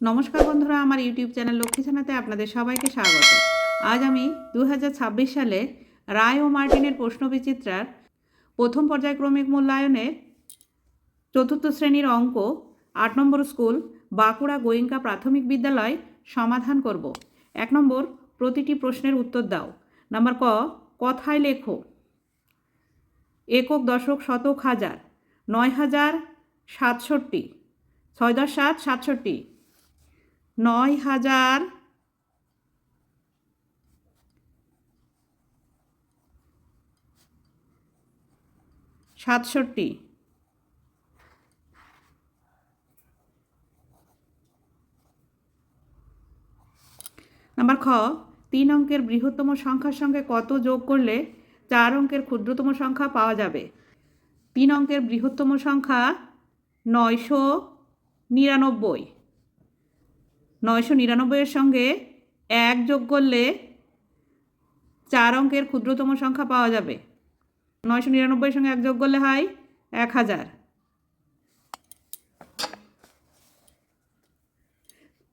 নমস্কার বন্ধুরা, আমার ইউটিউব চ্যানেল লক্ষ্মী ছানাতে আপনাদের সবাইকে স্বাগত। আজ আমি 2026 সালে রায় ও মার্টিনের প্রশ্নবিচিত্রার প্রথম পর্যায়ক্রমিক মূল্যায়নের চতুর্থ শ্রেণীর অঙ্ক 8 নম্বর স্কুল বাঁকুড়া গোয়েঙ্কা প্রাথমিক বিদ্যালয় সমাধান করব। 1 নম্বর, প্রতিটি প্রশ্নের উত্তর দাও। নাম্বার ক, কথায় লেখো। একক, দশক, শতক, হাজার। 9067, 6 10 7 67, 9067। নাম্বার খ, 3 অঙ্কের বৃহত্তম সংখ্যার সঙ্গে কত যোগ করলে 4 অঙ্কের ক্ষুদ্রতম সংখ্যা পাওয়া যাবে? 3 অঙ্কের বৃহত্তম সংখ্যা 999। 999 সঙ্গে 1 যোগ করলে 4 অঙ্কের ক্ষুদ্রতম সংখ্যা পাওয়া যাবে। 999 সঙ্গে 1 যোগ করলে হয় 1000।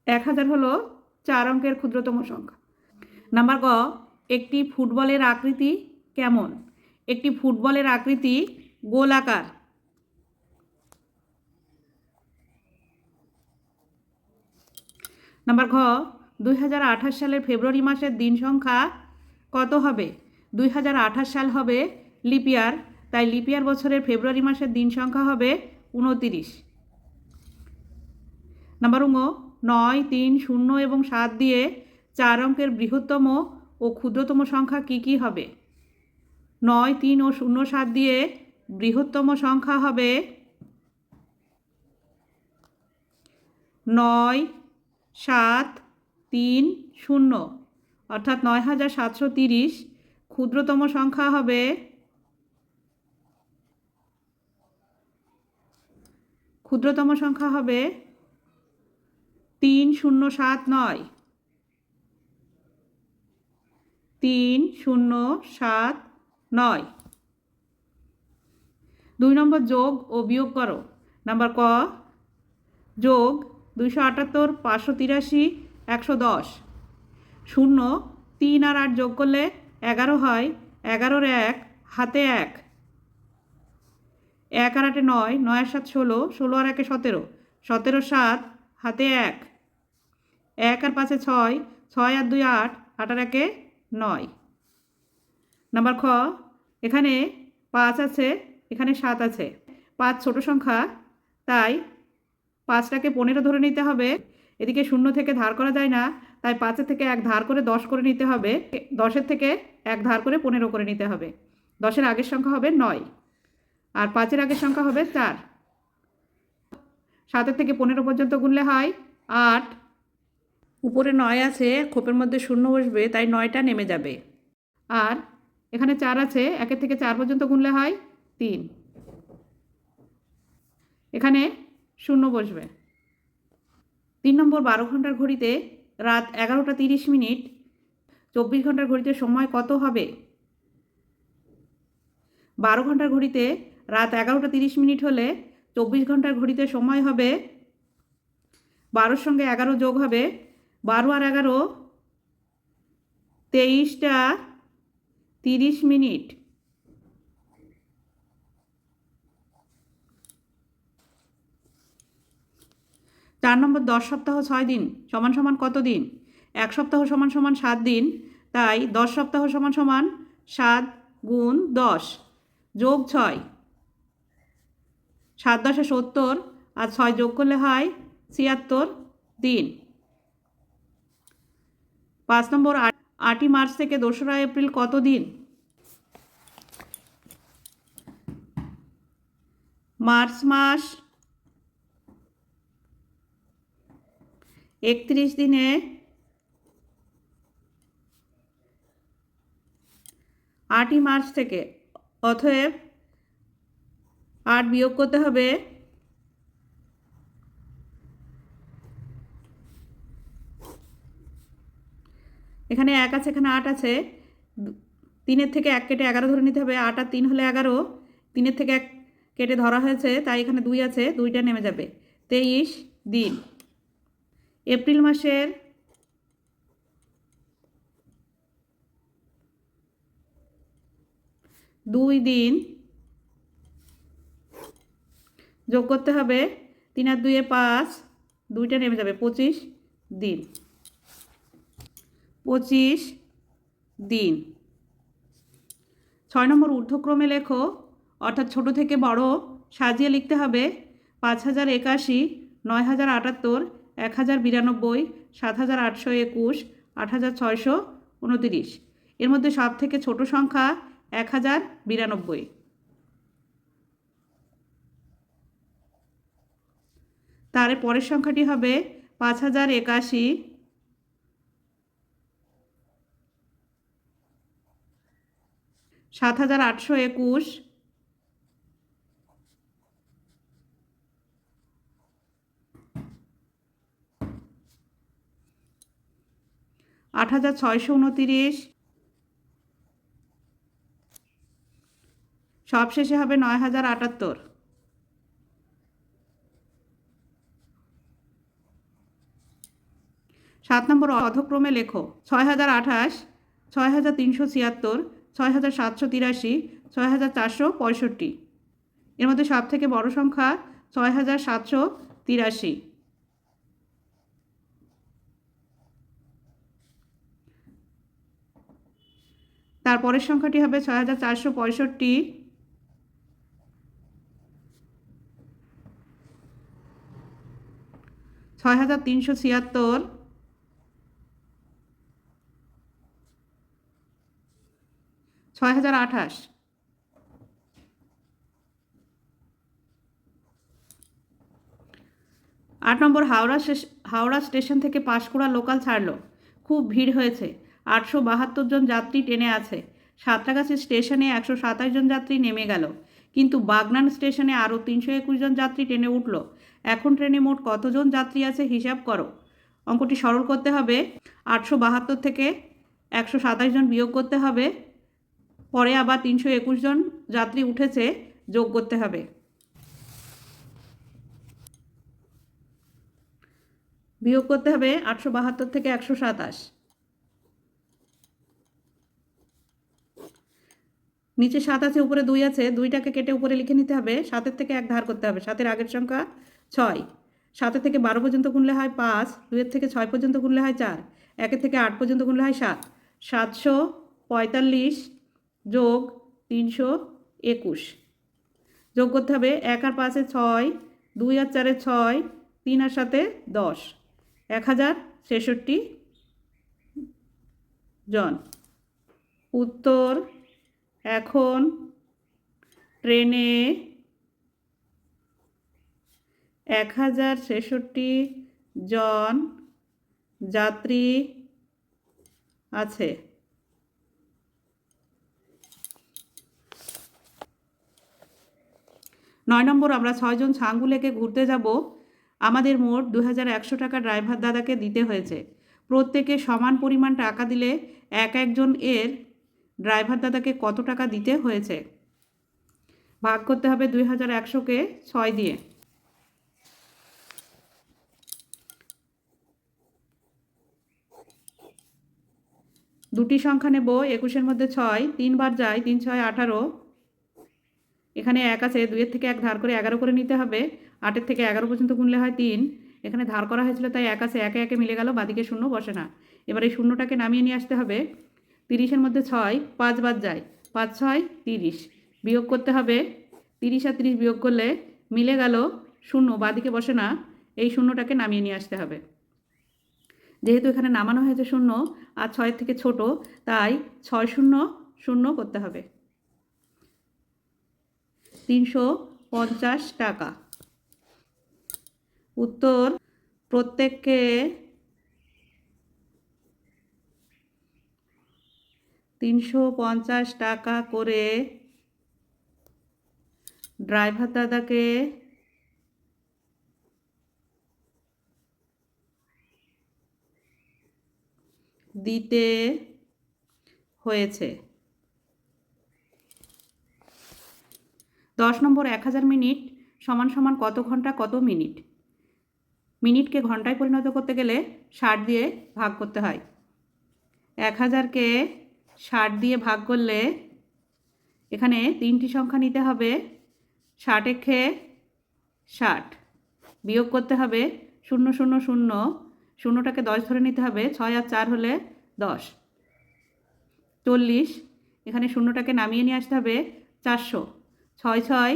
1000 হলো 4 অঙ্কের ক্ষুদ্রতম সংখ্যা। নাম্বার গ, একটি ফুটবলের আকৃতি কেমন? একটি ফুটবলের আকৃতি গোলাকার। নাম্বার ঘ, 2028 সালের ফেব্রুয়ারি মাসের দিন সংখ্যা কত হবে? 2028 সাল হবে লিপিয়ার, তাই লিপিয়ার বছরের ফেব্রুয়ারি মাসের দিন সংখ্যা হবে 29। নাম্বার ঙ, 9, 3, 0 এবং 7 দিয়ে 4 অঙ্কের বৃহত্তম ও ক্ষুদ্রতম সংখ্যা কি কি হবে? 9, 3 ও 0, 7 দিয়ে বৃহত্তম সংখ্যা হবে 9, 7, 3, 0, অর্থাৎ 9730। ক্ষুদ্রতম সংখ্যা হবে 3079। 3079। 2 নম্বর, যোগ ও বিয়োগ করো। নাম্বার ক, যোগ 278, 583, 110। 0, 3 আর 8 যোগ করলে 11 হয়। 11 1 হাতে 1। 1 আর 8 9, 9 আর 7 16, 16 আর 1 17, 17 7 হাতে 1। 1 আর 5 6, 6 আর 2 8, 8 আর 1 9। নাম্বার খ, এখানে 5 আছে, এখানে 7 আছে। 5 ছোট সংখ্যা, তাই 5টাকে 15 ধরে নিতে হবে। এদিকে 0 থেকে ধার করা যায় না, তাই 5 থেকে 1 ধার করে 10 করে নিতে হবে। 10 থেকে 1 ধার করে 15 করে নিতে হবে। 10 আগের সংখ্যা হবে 9 আর 5 আগের সংখ্যা হবে 4। 7 থেকে 15 পর্যন্ত গুনলে হয় 8। উপরে 9 আছে, খোপের মধ্যে 0 বসবে, তাই 9টা নেমে যাবে। আর এখানে 4 আছে, 1 থেকে 4 পর্যন্ত গুনলে হয় 3। এখানে 0 বসবে। 3 নম্বর, 12 ঘন্টার ঘড়িতে রাত 11টা 30 মিনিট, 24 ঘন্টার ঘড়িতে সময় কত হবে? 12 ঘন্টার ঘড়িতে রাত 11টা 30 মিনিট হলে 24 ঘন্টার ঘড়িতে সময় হবে, 12 সঙ্গে 11 যোগ হবে, 12 আর 11 23টা 30 মিনিট। 4 নম্বর, 10 সপ্তাহ 6 দিন সমান সমান কত দিন? 1 সপ্তাহ সমান সমান 7 দিন, তাই 10 সপ্তাহ সমান সমান 7 গুণ 10 যোগ 6। 7 10 70 আর 6 যোগ করলে হয় 76 দিন। 5 নম্বর, 8ই মার্চ থেকে 2রা এপ্রিল কত দিন? মার্চ মাস 31 দিনে 8ই মার্চ থেকে, অতএব 8 বিয়োগ করতে হবে। এখানে 1 আছে, এখানে 8 আছে। 3 থেকে 1 কেটে 11 ধরে নিতে হবে। 8 আর 3 হলে 11। 3 থেকে 1 কেটে ধরা হয়েছে, তাই এখানে 2 আছে, 2টা নেমে যাবে। 23 দিন। এপ্রিল মাসের 2 দিন যোগ করতে হবে 3 আর 2 5, 2টা নেমে যাবে, 25 দিন। 25 দিন। 6 নম্বর ঊর্ধ্বক্রমে লেখো, অর্থাৎ ছোট থেকে বড় সাজিয়ে লিখতে হবে। 5081, 9078, 1092, 7821, 8629। এর মধ্যে সব থেকে ছোট সংখ্যা 1092। তার পরের সংখ্যাটি হবে 5081, 7821, 8629, সবশেষে হবে 9078। 7 নম্বর অধক্রমে লেখো, 6028, 6376, 6783, 6465। এর মধ্যে সব থেকে বড় সংখ্যা 6783। তারপরের সংখ্যাটি হবে 6465, 6376, 6028। 8 নম্বর হাওড়া স্টেশন থেকে পাঁশকুড়া লোকাল ছাড়লো। খুব ভিড় হয়েছে, 872 জন যাত্রী ট্রেনে আছে। সাঁতরাগাছি স্টেশনে 127 জন যাত্রী নেমে গেল, কিন্তু বাগনান স্টেশনে আরও 321 জন যাত্রী ট্রেনে উঠল। এখন ট্রেনে মোট কতজন যাত্রী আছে হিসাব করো। অঙ্কটি সরল করতে হবে। 872 থেকে 127 জন বিয়োগ করতে হবে, পরে আবার 321 জন যাত্রী উঠেছে, যোগ করতে হবে। বিয়োগ করতে হবে 872 থেকে 127। নিচে 7 আছে, উপরে 2 আছে, 2টাকে কেটে উপরে লিখে নিতে হবে। 7-এর থেকে 1 ধার করতে হবে। 7-এর আগের সংখ্যা 6। 7-এর থেকে 12 পর্যন্ত গুনলে হয় 5, 2-এর থেকে 6 পর্যন্ত গুনলে হয় 4, 1-এর থেকে 8 পর্যন্ত গুনলে হয় 7। 745 যোগ 321 যোগ করতে হবে। 1 আর 5-এ 6, 2 আর 4-এ 6, 3 আর 7-এ 10, 1066 জন। উত্তর, এখন ট্রেনে 1066 জন যাত্রী আছে। 9 নম্বর, আমরা 6 জন ছাঙ্গু লেকে ঘুরতে যাব। আমাদের মোট 2100 টাকা ড্রাইভার দাদাকে দিতে হয়েছে। প্রত্যেকে সমান পরিমাণ টাকা দিলে এক একজন এর ড্রাইভার দাদাকে কত টাকা দিতে হয়েছে। ভাগ করতে হবে 2100-কে 6 দিয়ে। দুটি সংখ্যা নেব, 21-এর মধ্যে 6 3 বার যায়, 3 6 18। এখানে 1 আছে, 2-এর থেকে 1 ধার করে 11 করে নিতে হবে। 8-এর থেকে 11 পর্যন্ত গুনলে হয় 3। এখানে ধার করা হয়েছিল তাই 1 আছে, 1 1 মিলে গেল, বাদিকে শূন্য বসে না। এবার এই শূন্যটাকে নামিয়ে নিয়ে আসতে হবে। 30-এর মধ্যে 6 5 বার যায়, 5 6 30। বিয়োগ করতে হবে। 30 আর 30 বিয়োগ করলে মিলে গেল শূন্য, বাদিকে বসে না। এই শূন্যটাকে নামিয়ে নিয়ে আসতে হবে। যেহেতু এখানে নামানো হয়েছে শূন্য আর 6-এর থেকে ছোট, তাই 6 0 0 করতে হবে। 350 টাকা। উত্তর, প্রত্যেককে 350 টাকা করে ড্রাইভার দাদাকে দিতে হয়েছে। 10 নম্বর, 1000 মিনিট সমান সমান কত ঘন্টা কত মিনিট। মিনিটকে ঘন্টায় পরিণত করতে গেলে 60 দিয়ে ভাগ করতে হয়। 1000কে 60 দিয়ে ভাগ করলে এখানে 3টি সংখ্যা নিতে হবে। 60 একে 60, বিয়োগ করতে হবে 0 0 0, শূন্যটাকে 10 ধরে নিতে হবে। 6 আর 4 হলে 10, 40। এখানে শূন্যটাকে নামিয়ে নিয়ে আসতে হবে 400, 6 6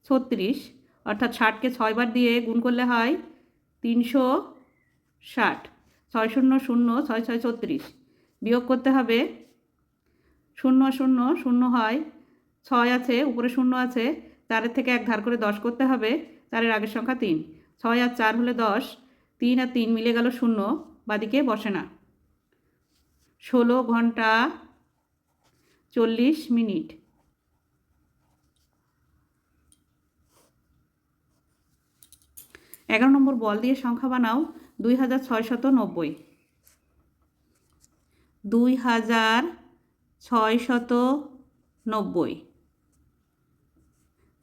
36, অর্থাৎ 60কে 6 বার দিয়ে গুণ করলে হয় 360। 6 0 0, 6 6 36, বিয়োগ করতে হবে 0 0 0 হয়, 6 আছে উপরে 0 আছে, 4-এর থেকে 1 ধার করে 10 করতে হবে। 4-এর আগের সংখ্যা 3, 6 আর 4 হলে 10, 3 আর 3 মিলে গেল 0, বাদিকে বসে না। 16 ঘন্টা 40 মিনিট। 11 নম্বর বল দিয়ে সংখ্যা বানাও 2690। 2690,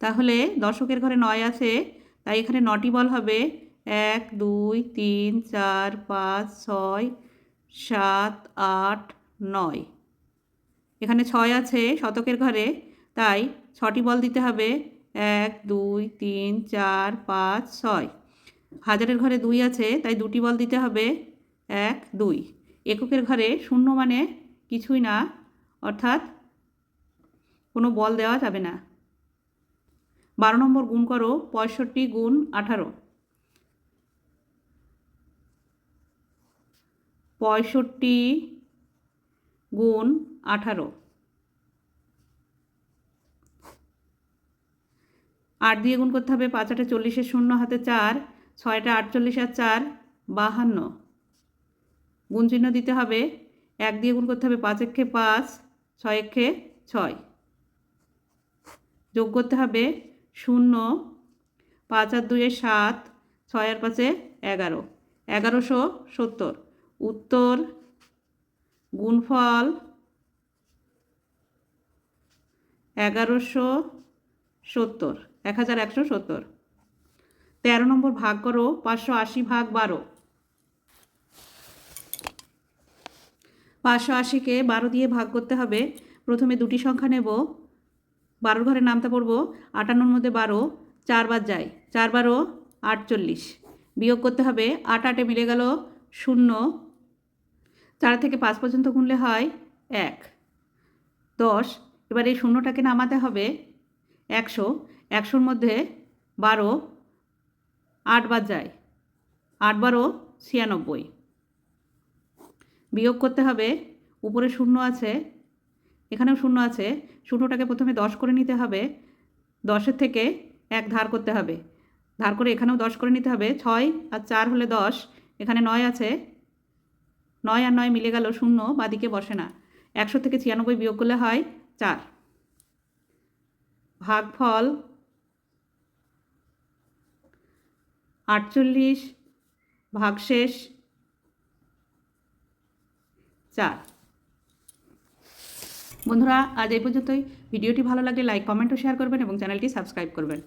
তাহলে দশকের ঘরে 9 আছে, তাই এখানে 9টি বল হবে। 1 2 3 4 5 6 7 8 9। এখানে 6 আছে শতকের ঘরে, তাই 6টি বল দিতে হবে। 1 2 3 4 5 6। হাজারের ঘরে 2 আছে, তাই 2টি বল দিতে হবে। 1 2। এককের ঘরে 0 মানে কিছুই না, অর্থাৎ কোনো বল দেওয়া যাবে না। 12 নম্বর গুণ করো 65 গুণ 18। 65 গুণ 18। 8 দিয়ে গুণ করতে হবে। 5 8 40, 0 হাতে 4, 6 48 আর 4 52, গুণ চিহ্ন দিতে হবে। 1 দিয়ে গুণ করতে হবে। 5 একে 5, 6 একে 6, যোগ করতে হবে 0, 5 আর 2 7, 6 আর 5 11, 1170। উত্তর গুণফল 1170, 1170। 13 নম্বর ভাগ করো 580 ভাগ 12। 580কে 12 দিয়ে ভাগ করতে হবে। প্রথমে দুটি সংখ্যা নেব, 12 ঘরে নামতে পড়ব। 58-র মধ্যে 12 4 বার যায়, 4 12 48, বিয়োগ করতে হবে। 8 8-এ মিলে গেল 0, 4 থেকে 5 পর্যন্ত গুনলে হয় 1 10। এবার এই শূন্যটাকে নামাতে হবে 100। 100-র মধ্যে 12 8 বার যায়, 8 12 96, বিয়োগ করতে হবে। উপরে 0 আছে, এখানেও 0 আছে, শূন্যটাকে প্রথমে 10 করে নিতে হবে। 10-এর থেকে 1 ধার করতে হবে, ধার করে এখানেও 10 করে নিতে হবে। 6 আর 4 হলে 10, এখানে 9 আছে, 9 আর 9 মিলে গেল 0, বাদিকে বসে না। 100 থেকে 96 বিয়োগ করলে হয় 4। ভাগফল 48 ভাগশেষ 4। বন্ধুরা আজ এই পর্যন্তই। ভিডিওটি ভালো লাগলে লাইক কমেন্ট ও শেয়ার করবেন এবং চ্যানেলটি সাবস্ক্রাইব করবেন।